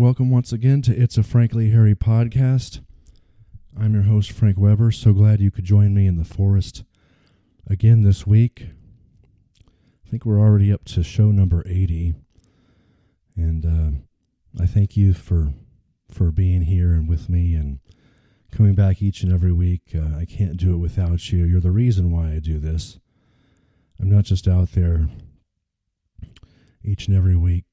welcome once again to It's a Frankly Harry podcast. I'm your host, Frank Weber. So glad you could join me in the forest again this week. I think we're already up to show number 80. And I thank you for being here and with me and coming back each and every week. I can't do it without you. You're the reason why I do this. I'm not just out there each and every week.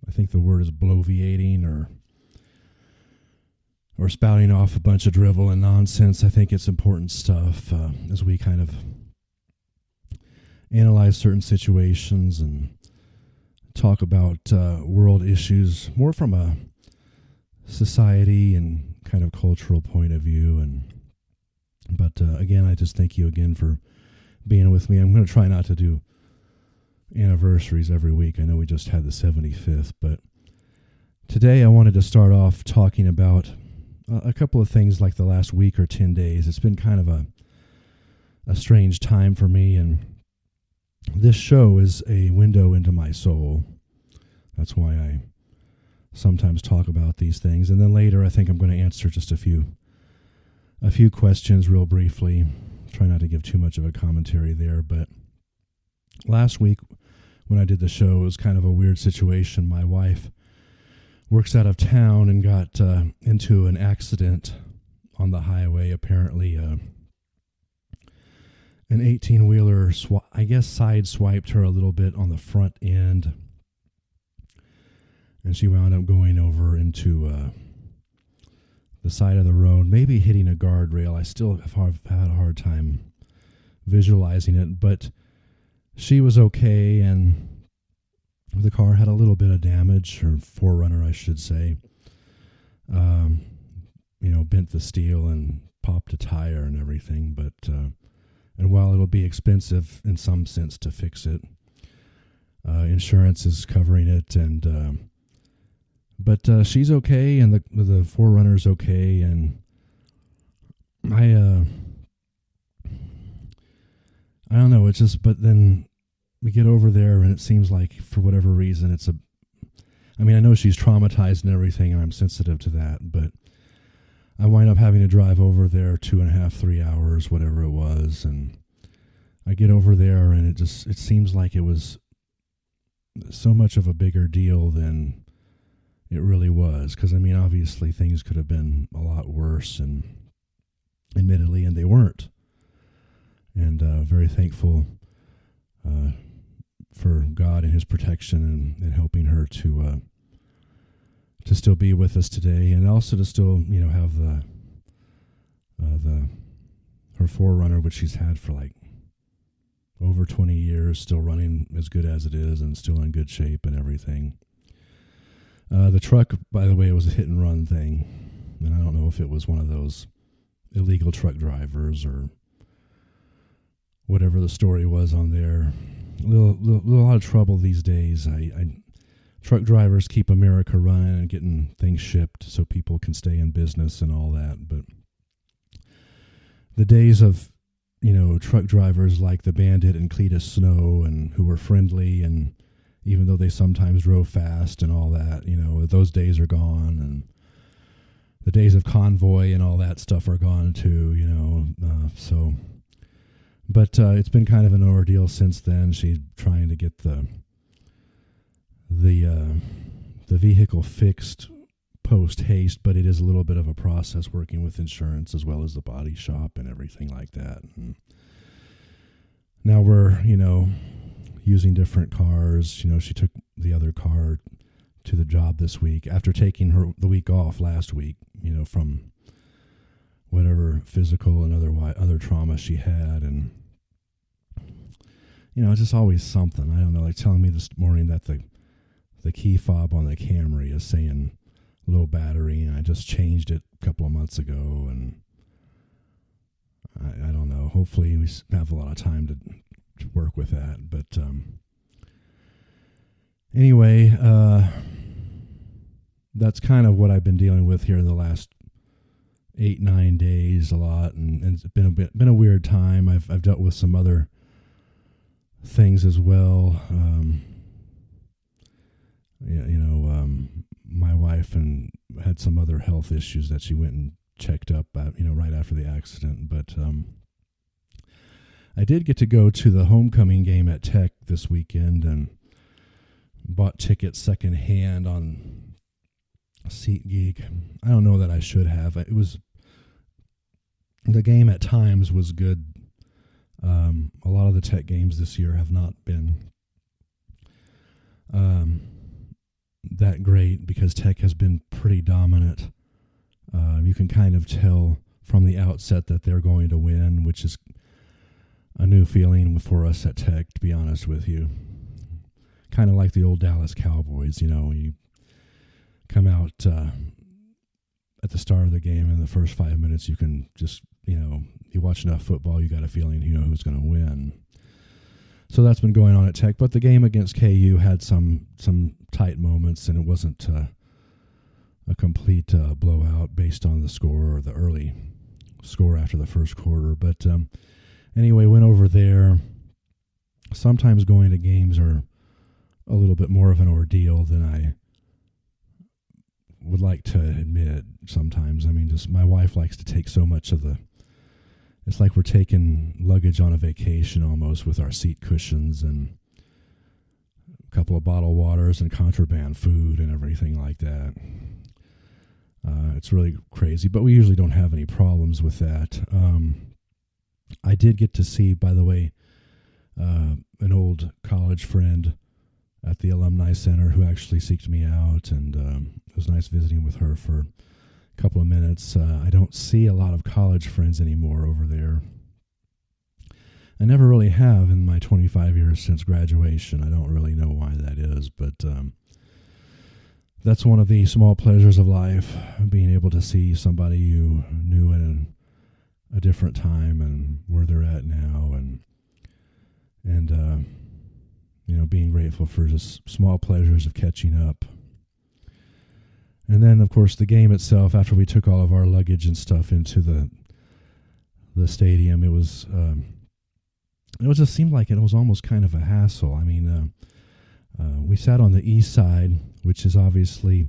I think the word is bloviating or spouting off a bunch of drivel and nonsense. I think it's important stuff as we kind of analyze certain situations and talk about world issues more from a society and kind of cultural point of view. But again, I just thank you again for being with me. I'm going to try not to do anniversaries every week. I know we just had the 75th, but today I wanted to start off talking about a couple of things like the last week or 10 days. It's been kind of a strange time for me, and this show is a window into my soul. That's why I sometimes talk about these things. And then later I think I'm going to answer just a few questions real briefly. Try not to give too much of a commentary there, but last week when I did the show, it was kind of a weird situation. My wife works out of town and got into an accident on the highway. Apparently, an 18-wheeler, side-swiped her a little bit on the front end, and she wound up going over into the side of the road, maybe hitting a guardrail. I still have had a hard time visualizing it, but she was okay, and the car had a little bit of damage, or Forerunner, I should say. Bent the steel and popped a tire and everything. But and while it'll be expensive in some sense to fix it, insurance is covering it, and but she's okay, and the Forerunner's okay, and I don't know. It's just, but then we get over there, and it seems like for whatever reason, I know she's traumatized and everything, and I'm sensitive to that, but I wind up having to drive over there 2.5, 3 hours, whatever it was, and I get over there, and it seems like it was so much of a bigger deal than it really was, because, obviously things could have been a lot worse, and admittedly, and they weren't. And very thankful for God and His protection and helping her to still be with us today, and also to still have her Forerunner, which she's had for like over 20 years, still running as good as it is and still in good shape and everything. The truck, by the way, it was a hit and run thing, and I don't know if it was one of those illegal truck drivers or whatever the story was on there. A lot of trouble these days. Truck drivers keep America running and getting things shipped so people can stay in business and all that. But the days of, truck drivers like the Bandit and Cletus Snow, and who were friendly, and even though they sometimes drove fast and all that, those days are gone. And the days of convoy and all that stuff are gone too, so... But it's been kind of an ordeal since then. She's trying to get the vehicle fixed post haste, but it is a little bit of a process working with insurance as well as the body shop and everything like that. And now we're using different cars. She took the other car to the job this week after taking the week off last week. From whatever physical and other trauma she had, and it's just always something. I don't know, like telling me this morning that the key fob on the Camry is saying low battery, and I just changed it a couple of months ago, and I don't know. Hopefully we have a lot of time to work with that, but anyway, that's kind of what I've been dealing with here in the last 8-9 days a lot, and it's been a weird time. I've dealt with some other things as well. my wife and had some other health issues that she went and checked up at, right after the accident. But I did get to go to the homecoming game at Tech this weekend and bought tickets secondhand on SeatGeek. I don't know that I should have. The game at times was good. A lot of the Tech games this year have not been that great because Tech has been pretty dominant. You can kind of tell from the outset that they're going to win, which is a new feeling for us at Tech, to be honest with you. Kind of like the old Dallas Cowboys, you come out at the start of the game in the first 5 minutes, you can just, you watch enough football, you got a feeling who's going to win. So that's been going on at Tech, but the game against KU had some tight moments, and it wasn't a complete blowout based on the score or the early score after the first quarter. But anyway, went over there. Sometimes going to games are a little bit more of an ordeal than I would like to admit sometimes. I mean, just my wife likes to take so much of it's like we're taking luggage on a vacation almost, with our seat cushions and a couple of bottled waters and contraband food and everything like that. It's really crazy, but we usually don't have any problems with that. I did get to see, by the way, an old college friend at the Alumni Center who actually seeked me out, and it was nice visiting with her for a couple of minutes. I don't see a lot of college friends anymore over there. I never really have in my 25 years since graduation. I don't really know why that is, but that's one of the small pleasures of life, being able to see somebody you knew in a different time and where they're at now, and being grateful for just small pleasures of catching up. And then, of course, the game itself, after we took all of our luggage and stuff into the stadium, it just seemed like it was almost kind of a hassle. I mean, we sat on the east side, which is obviously,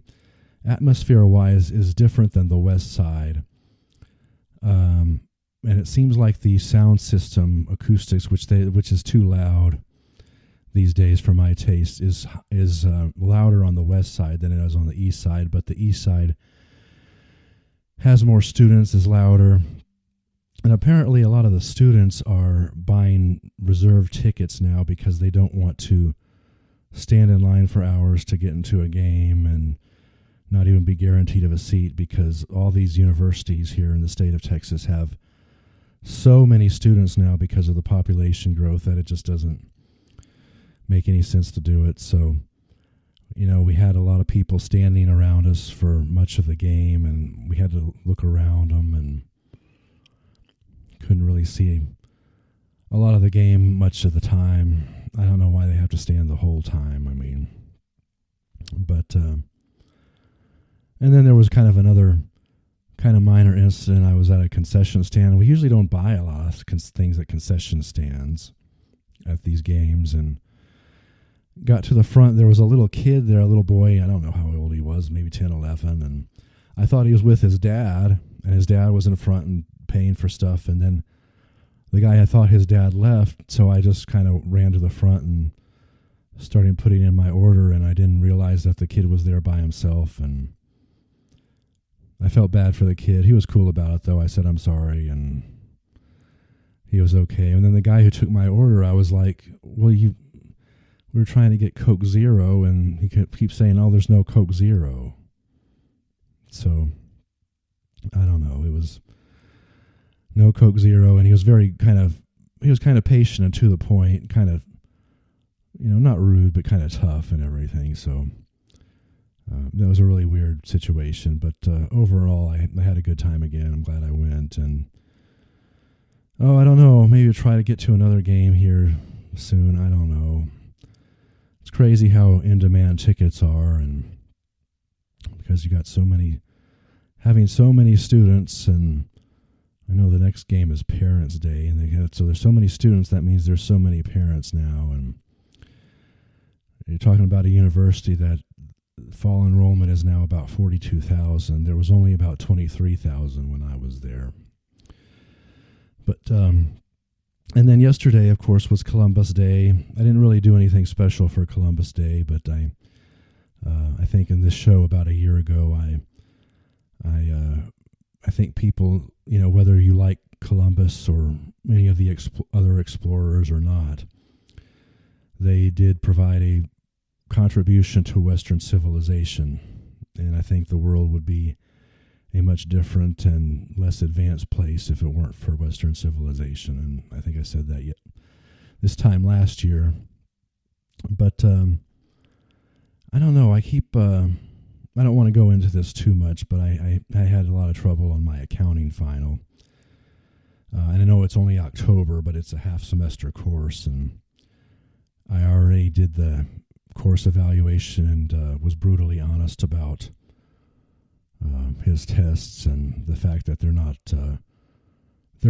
atmosphere-wise, is different than the west side. And it seems like the sound system, acoustics, which is too loud these days for my taste, is louder on the west side than it is on the east side. But the east side has more students, is louder. And apparently a lot of the students are buying reserved tickets now because they don't want to stand in line for hours to get into a game and not even be guaranteed of a seat, because all these universities here in the state of Texas have so many students now because of the population growth that it just doesn't make any sense to do it. So, we had a lot of people standing around us for much of the game, and we had to look around them and couldn't really see a lot of the game much of the time. I don't know why they have to stand the whole time. I mean, but and then there was kind of another kind of minor incident. I was at a concession stand. We usually don't buy a lot of things at concession stands at these games, and got to the front. There was a little kid there, a little boy. I don't know how old he was, maybe 10, 11. And I thought he was with his dad, and his dad was in front and paying for stuff. And then the guy, I thought his dad left, so I just kind of ran to the front and started putting in my order, and I didn't realize that the kid was there by himself, and I felt bad for the kid. He was cool about it, though. I said, I'm sorry, and he was okay. And then the guy who took my order, I was like, well, we were trying to get Coke Zero, and he keeps saying, oh, there's no Coke Zero. So, I don't know. It was no Coke Zero, and he was kind of patient and to the point, kind of, not rude, but kind of tough and everything. So, that was a really weird situation. But overall, I had a good time again. I'm glad I went. And, I don't know. Maybe I'll try to get to another game here soon. I don't know. It's crazy how in-demand tickets are, and because you got having so many students, and I know the next game is Parents' Day, and so there's so many students, that means there's so many parents now, and you're talking about a university that fall enrollment is now about 42,000. There was only about 23,000 when I was there. But and then yesterday, of course, was Columbus Day. I didn't really do anything special for Columbus Day, but I think in this show about a year ago, I think people, whether you like Columbus or any of the other explorers or not, they did provide a contribution to Western civilization, and I think the world would be a much different and less advanced place if it weren't for Western civilization. And I think I said that this time last year. But I don't know. I don't want to go into this too much, but I had a lot of trouble on my accounting final. And I know it's only October, but it's a half semester course, and I already did the course evaluation and was brutally honest about his tests and the fact that they're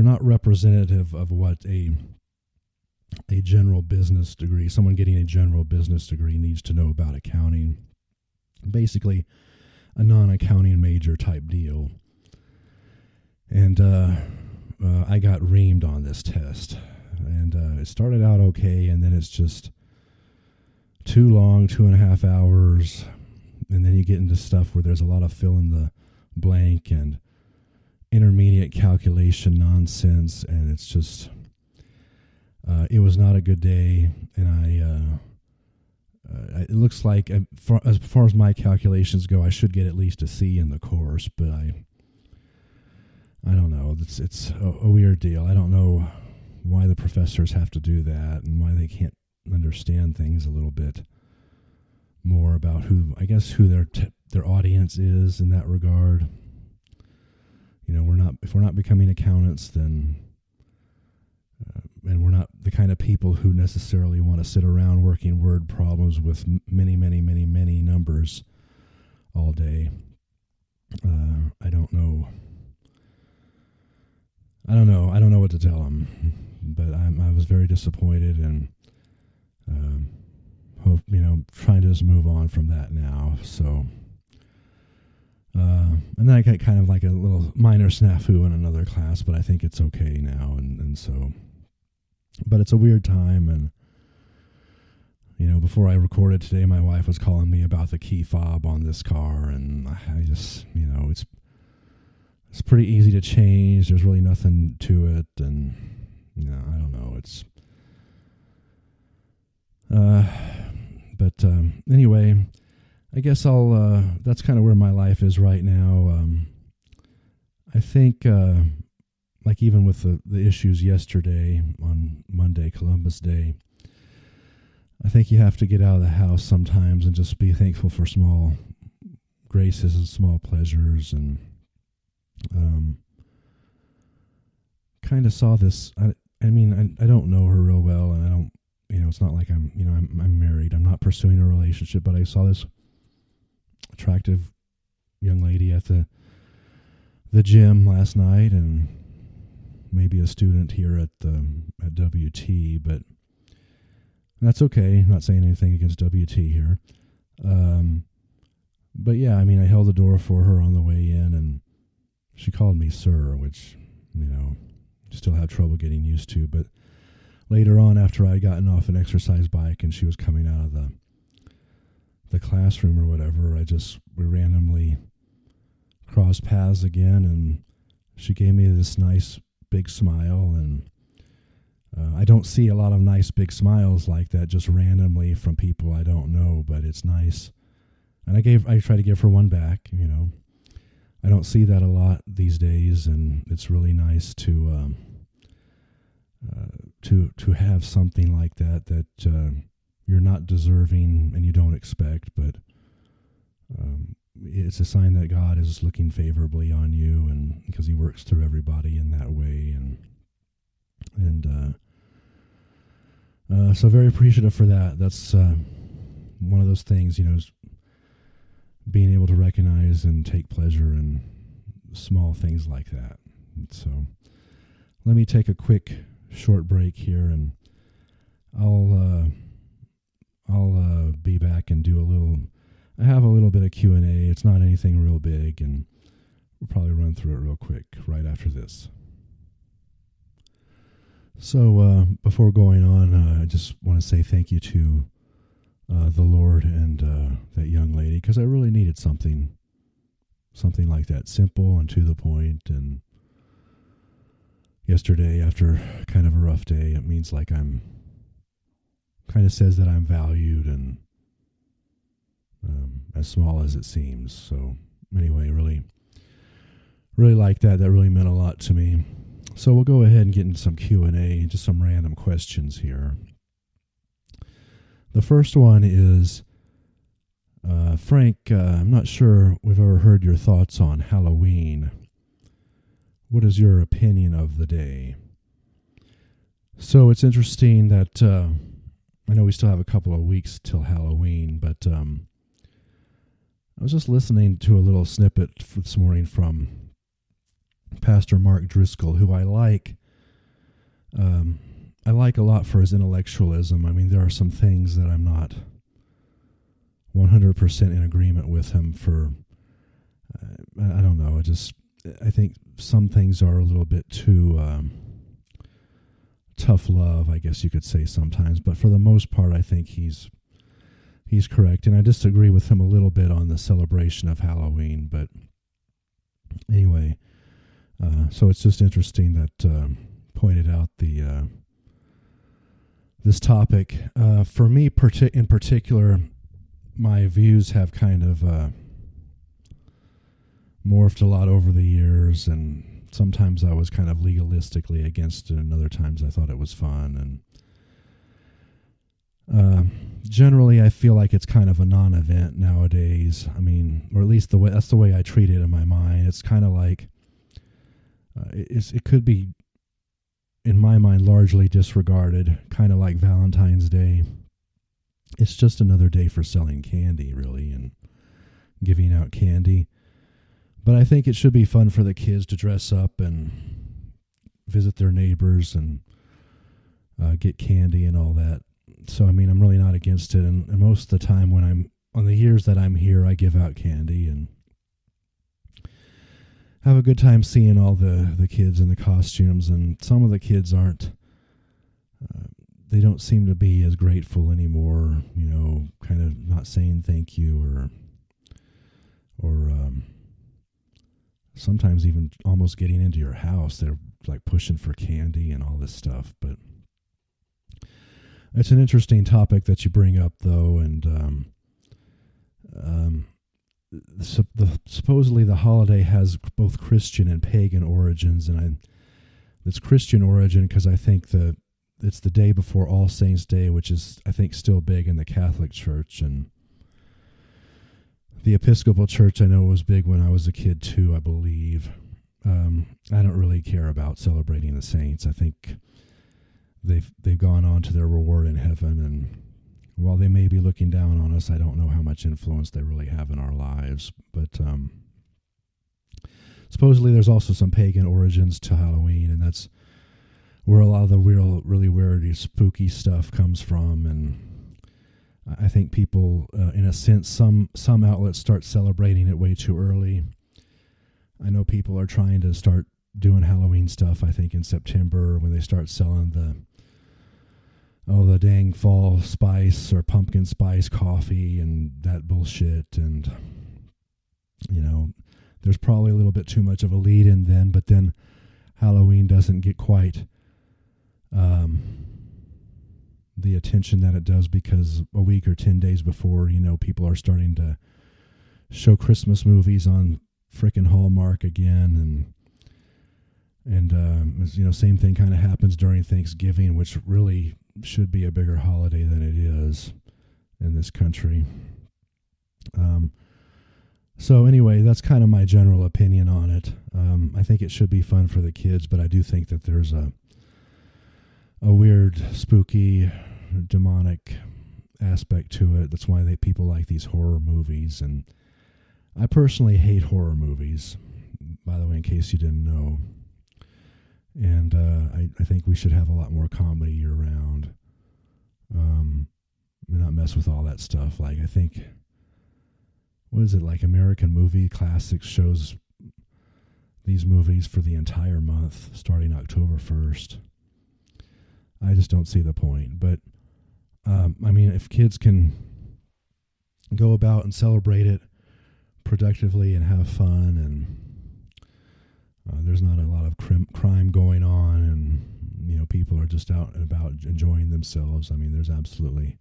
not representative of what a general business degree, someone getting a general business degree needs to know about accounting. Basically, a non-accounting major type deal. And I got reamed on this test, and it started out okay, and then it's just too long, 2.5 hours. And then you get into stuff where there's a lot of fill in the blank and intermediate calculation nonsense, and it's just, it was not a good day. And it looks like, as far as my calculations go, I should get at least a C in the course, but I don't know. It's a weird deal. I don't know why the professors have to do that and why they can't understand things a little bit more about who their audience is in that regard. If we're not becoming accountants, then and we're not the kind of people who necessarily want to sit around working word problems with many, many, many, many numbers all day. I don't know. I don't know what to tell them, but I was very disappointed, and hope, trying to just move on from that now. So, and then I got kind of like a little minor snafu in another class, but I think it's okay now. And so, but it's a weird time. And, before I recorded today, my wife was calling me about the key fob on this car. And I just, it's pretty easy to change. There's really nothing to it. And, I don't know. It's, but anyway, I guess that's kind of where my life is right now. I think, like even with the issues yesterday on Monday, Columbus Day, I think you have to get out of the house sometimes and just be thankful for small graces and small pleasures. And kind of saw this. I don't know her real well, and I don't. It's not like I'm married. I'm not pursuing a relationship, but I saw this attractive young lady at the gym last night, and maybe a student here at WT, but that's okay. I'm not saying anything against WT here. But yeah, I held the door for her on the way in, and she called me sir, which, still have trouble getting used to, but later on, after I had gotten off an exercise bike and she was coming out of the classroom or whatever, we randomly crossed paths again, and she gave me this nice big smile. And I don't see a lot of nice big smiles like that just randomly from people I don't know, but it's nice. And I try to give her one back. I don't see that a lot these days, and it's really nice to have something like that you're not deserving and you don't expect, but it's a sign that God is looking favorably on you, and because He works through everybody in that way, and so very appreciative for that. That's one of those things, is being able to recognize and take pleasure in small things like that. So let me take a quick short break here, and I'll be back and do a little. I have a little bit of Q&A. It's not anything real big, and we'll probably run through it real quick right after this. So before going on, I just want to say thank you to the Lord and that young lady, because I really needed something like that, simple and to the point. And yesterday, after kind of a rough day, it means like I'm kind of says that I'm valued and as small as it seems. So anyway, really like that. That really meant a lot to me. So we'll go ahead and get into some Q&A, just some random questions here. The first one is, Frank, I'm not sure we've ever heard your thoughts on Halloween. What is your opinion of the day? So it's interesting that I know we still have a couple of weeks till Halloween, but I was just listening to a little snippet this morning from Pastor Mark Driscoll, who I like. I like a lot for his intellectualism. I mean, there are some things that I'm not 100% in agreement with him for. I don't know. I think some things are a little bit too tough love, I guess you could say sometimes. But for the most part, I think he's correct. And I disagree with him a little bit on the celebration of Halloween. But anyway, so it's just interesting that pointed out the this topic. For me, in particular, my views have kind of morphed a lot over the years, and sometimes I was kind of legalistically against it, and other times I thought it was fun. And generally, I feel like it's kind of a non-event nowadays. I mean, or at least that's the way I treat it in my mind. It's kind of like it could be, in my mind, largely disregarded, kind of like Valentine's Day. It's just another day for selling candy, really, and giving out candy. But I think it should be fun for the kids to dress up and visit their neighbors and get candy and all that. So, I mean, I'm really not against it. And most of the time on the years that I'm here, I give out candy and have a good time seeing all the kids in the costumes. And some of the kids they don't seem to be as grateful anymore, kind of not saying thank you or sometimes even almost getting into your house. They're like pushing for candy and all this stuff. But it's an interesting topic that you bring up, though. And supposedly the holiday has both Christian and pagan origins. And it's Christian origin because I think it's the day before All Saints' Day, which is, I think, still big in the Catholic Church. And the Episcopal Church, I know, was big when I was a kid, too, I believe. I don't really care about celebrating the saints. I think they've gone on to their reward in heaven. And while they may be looking down on us, I don't know how much influence they really have in our lives. But supposedly there's also some pagan origins to Halloween, and that's where a lot of the really weird, spooky stuff comes from. And I think people, in a sense, some outlets start celebrating it way too early. I know people are trying to start doing Halloween stuff, I think, in September when they start selling the dang fall spice or pumpkin spice coffee and that bullshit. And, there's probably a little bit too much of a lead in then, but then Halloween doesn't get quite the attention that it does, because a week or 10 days before, people are starting to show Christmas movies on frickin' Hallmark again. And same thing kind of happens during Thanksgiving, which really should be a bigger holiday than it is in this country. So anyway, that's kind of my general opinion on it. I think it should be fun for the kids, but I do think that there's a weird, spooky, demonic aspect to it. That's why people like these horror movies. And I personally hate horror movies, by the way, in case you didn't know. And I think we should have a lot more comedy year-round. And not mess with all that stuff. Like, I think what is it, like American Movie Classics shows these movies for the entire month starting October 1st. I just don't see the point. But, I mean, if kids can go about and celebrate it productively and have fun, and there's not a lot of crime going on, and people are just out and about enjoying themselves. I mean, there's absolutely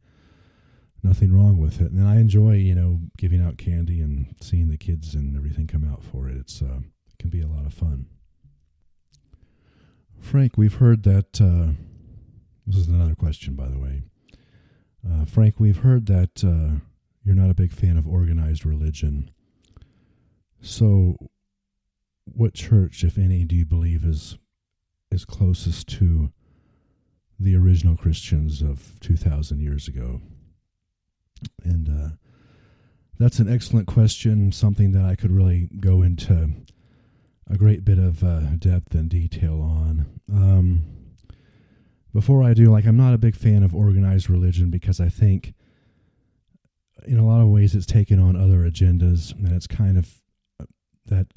nothing wrong with it. And I enjoy giving out candy and seeing the kids and everything come out for it. It can be a lot of fun. Frank, we've heard that this is another question, by the way. Frank, we've heard that you're not a big fan of organized religion. So what church, if any, do you believe is closest to the original Christians of 2,000 years ago? And that's an excellent question, something that I could really go into a great bit of depth and detail on. Before I do, I'm not a big fan of organized religion because I think in a lot of ways it's taken on other agendas, and it's kind of that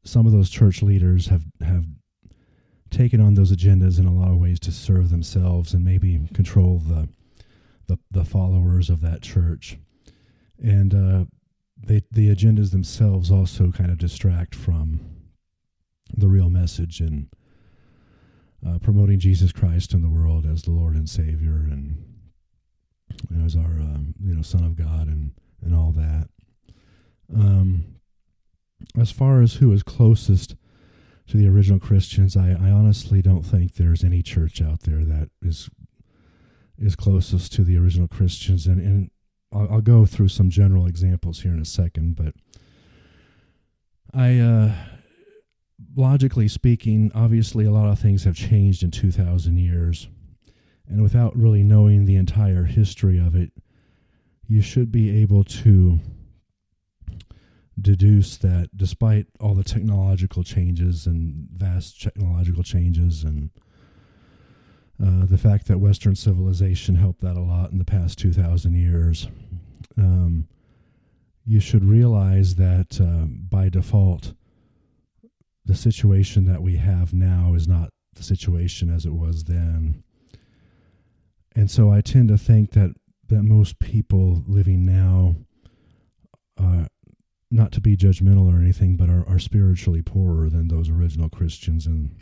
some of those church leaders have taken on those agendas in a lot of ways to serve themselves and maybe control the followers of that church. And the agendas themselves also kind of distract from the real message and promoting Jesus Christ in the world as the Lord and Savior, and as our Son of God and all that. As far as who is closest to the original Christians, I honestly don't think there's any church out there that is closest to the original Christians, and I'll go through some general examples here in a second, but logically speaking, obviously a lot of things have changed in 2,000 years, and without really knowing the entire history of it, you should be able to deduce that despite all the technological changes and vast technological changes, and the fact that Western civilization helped that a lot in the past 2,000 years, you should realize that by default, the situation that we have now is not the situation as it was then. And so I tend to think that most people living now, not to be judgmental or anything, but are spiritually poorer than those original Christians and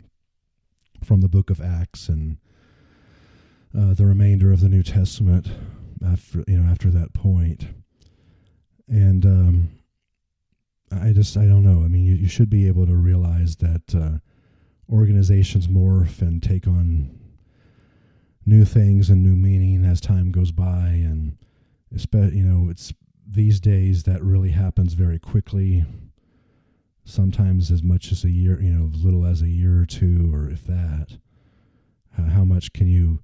from the book of Acts and the remainder of the New Testament after that point. And I don't know. I mean, you should be able to realize that organizations morph and take on new things and new meaning as time goes by, and it's these days that really happens very quickly. Sometimes as much as a year, as little as a year or two, or if that. How much can you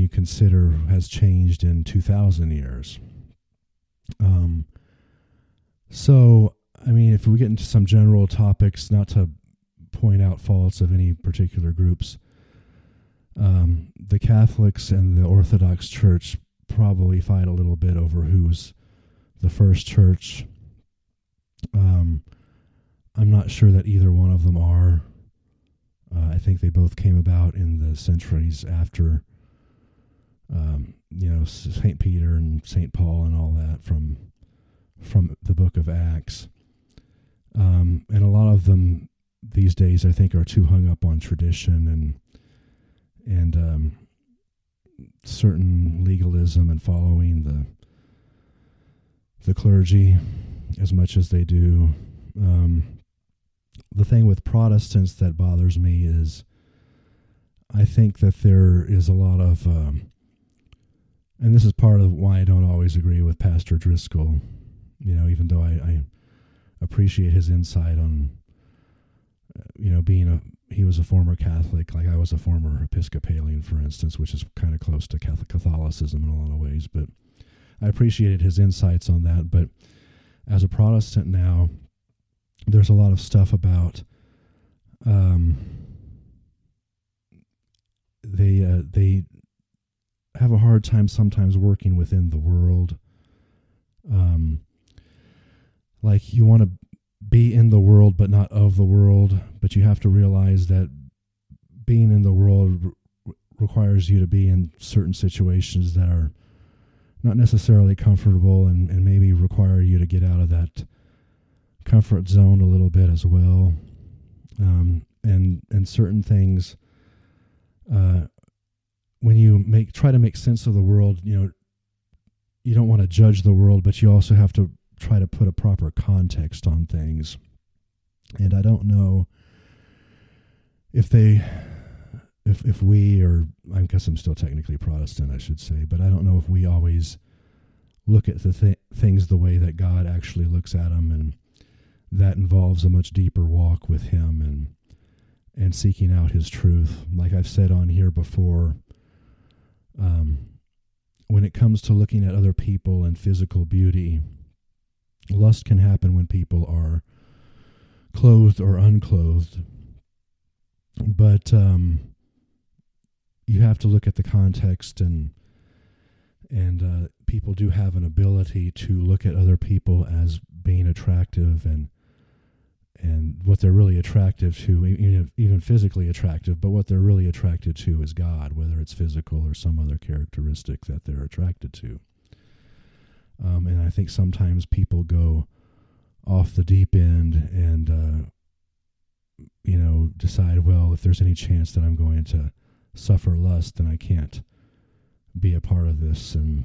consider has changed in 2,000 years? So, I mean, if we get into some general topics, not to point out faults of any particular groups, the Catholics and the Orthodox Church probably fight a little bit over who's the first church. I'm not sure that either one of them are. I think they both came about in the centuries after, St. Peter and St. Paul and all that from the book of Acts. And a lot of them these days, I think, are too hung up on tradition and certain legalism and following the clergy as much as they do. The thing with Protestants that bothers me is I think that there is a lot of, and this is part of why I don't always agree with Pastor Driscoll, even though I appreciate his insight on, he was a former Catholic, like I was a former Episcopalian, for instance, which is kind of close to Catholicism in a lot of ways, but I appreciated his insights on that. But as a Protestant now, there's a lot of stuff about they have a hard time sometimes working within the world. Like you want to be in the world but not of the world, but you have to realize that being in the world requires you to be in certain situations that are not necessarily comfortable and maybe require you to get out of that comfort zone a little bit as well. And certain things, when you try to make sense of the world, you don't want to judge the world, but you also have to try to put a proper context on things. And I don't know if we, or I guess I'm still technically Protestant, I should say, but I don't know if we always look at the things the way that God actually looks at them, and that involves a much deeper walk with Him and seeking out His truth. Like I've said on here before, when it comes to looking at other people and physical beauty, lust can happen when people are clothed or unclothed, but you have to look at the context, and people do have an ability to look at other people as being attractive and what they're really attractive to, even physically attractive, but what they're really attracted to is God, whether it's physical or some other characteristic that they're attracted to. And I think sometimes people go off the deep end and, decide, well, if there's any chance that I'm going to suffer lust, then I can't be a part of this. And,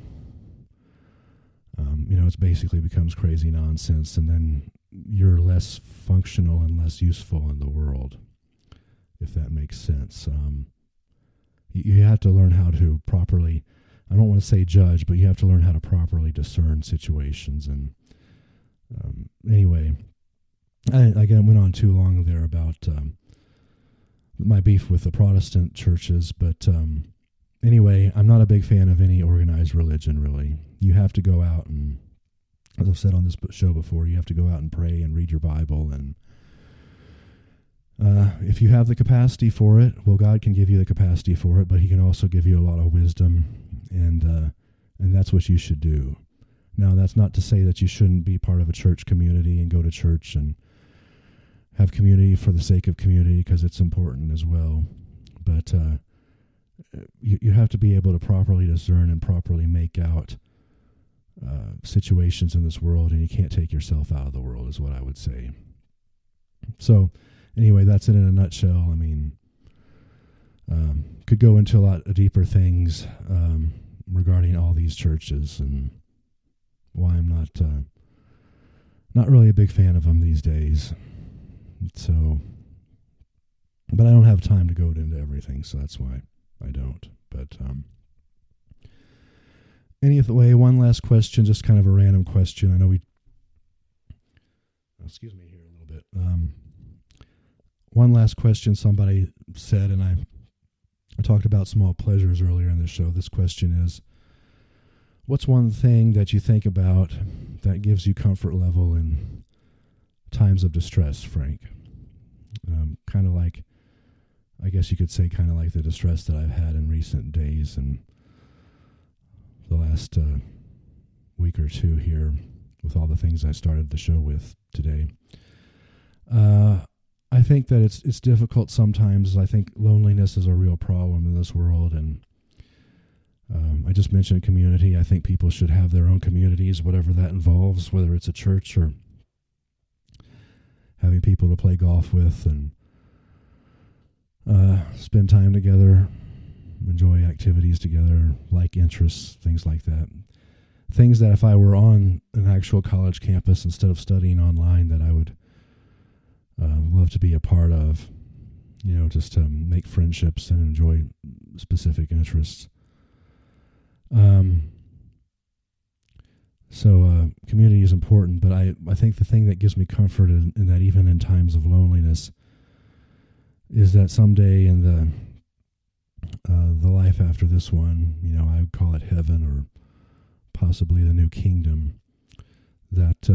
it's basically becomes crazy nonsense. And then you're less functional and less useful in the world, if that makes sense. You have to learn how to properly, I don't want to say judge, but you have to learn how to properly discern situations. And anyway, I went on too long there about my beef with the Protestant churches, but anyway, I'm not a big fan of any organized religion, really. You have to go out and, as I've said on this show before, you have to go out and pray and read your Bible. And if you have the capacity for it, well, God can give you the capacity for it, but He can also give you a lot of wisdom, and that's what you should do. Now, that's not to say that you shouldn't be part of a church community and go to church and have community for the sake of community, because it's important as well. But you have to be able to properly discern and properly make out situations in this world, and you can't take yourself out of the world, is what I would say. So anyway, that's it in a nutshell. I mean, could go into a lot of deeper things regarding all these churches and why I'm not really a big fan of them these days. So, but I don't have time to go into everything, so that's why I don't. But anyway, one last question, just kind of a random question. I know excuse me here a little bit. One last question somebody said, and I talked about small pleasures earlier in the show. This question is, what's one thing that you think about that gives you comfort level in times of distress, Frank? Kind of like, I guess you could say, kind of like the distress that I've had in recent days and the last week or two here with all the things I started the show with today. I think that it's difficult sometimes. I think loneliness is a real problem in this world, and I just mentioned community. I think people should have their own communities, whatever that involves, whether it's a church or having people to play golf with and spend time together, enjoy activities together, like interests, things like that. Things that if I were on an actual college campus instead of studying online, that I would love to be a part of, just to make friendships and enjoy specific interests. So community is important, but I think the thing that gives me comfort in that even in times of loneliness is that someday in the life after this one, I would call it heaven or possibly the new kingdom, that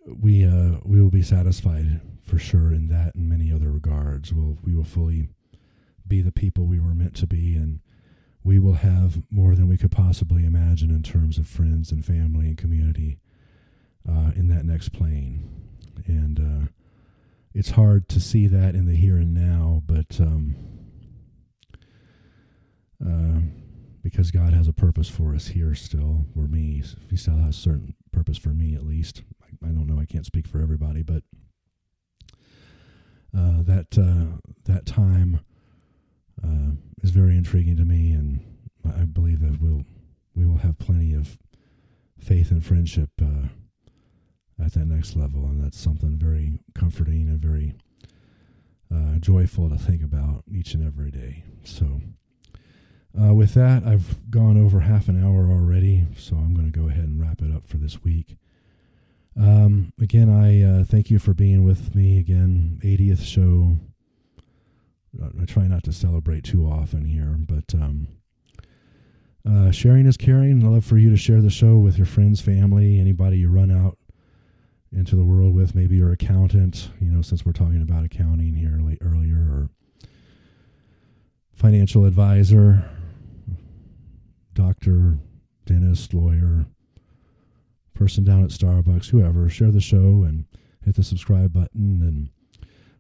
we will be satisfied for sure in that and many other regards. We will fully be the people we were meant to be, and we will have more than we could possibly imagine in terms of friends and family and community in that next plane. And it's hard to see that in the here and now, but because God has a purpose for us here still, or me, He still has a certain purpose for me at least. I don't know, I can't speak for everybody, but that time is very intriguing to me, and I believe that we will have plenty of faith and friendship at that next level, and that's something very comforting and very joyful to think about each and every day. So with that, I've gone over half an hour already, so I'm going to go ahead and wrap it up for this week. Again, I thank you for being with me again. 80th show. I try not to celebrate too often here, but sharing is caring. I'd love for you to share the show with your friends, family, anybody you run out into the world with, maybe your accountant, since we're talking about accounting here earlier, or financial advisor, doctor, dentist, lawyer, person down at Starbucks, whoever. Share the show and hit the subscribe button, and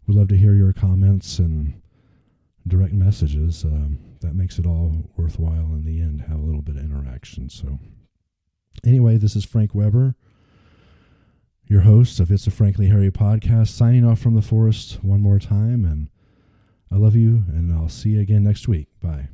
we'd love to hear your comments and direct messages. That makes it all worthwhile in the end, have a little bit of interaction. So anyway, this is Frank Weber, your host of It's a Frankly Hairy podcast, signing off from the forest one more time, and I love you, and I'll see you again next week. Bye.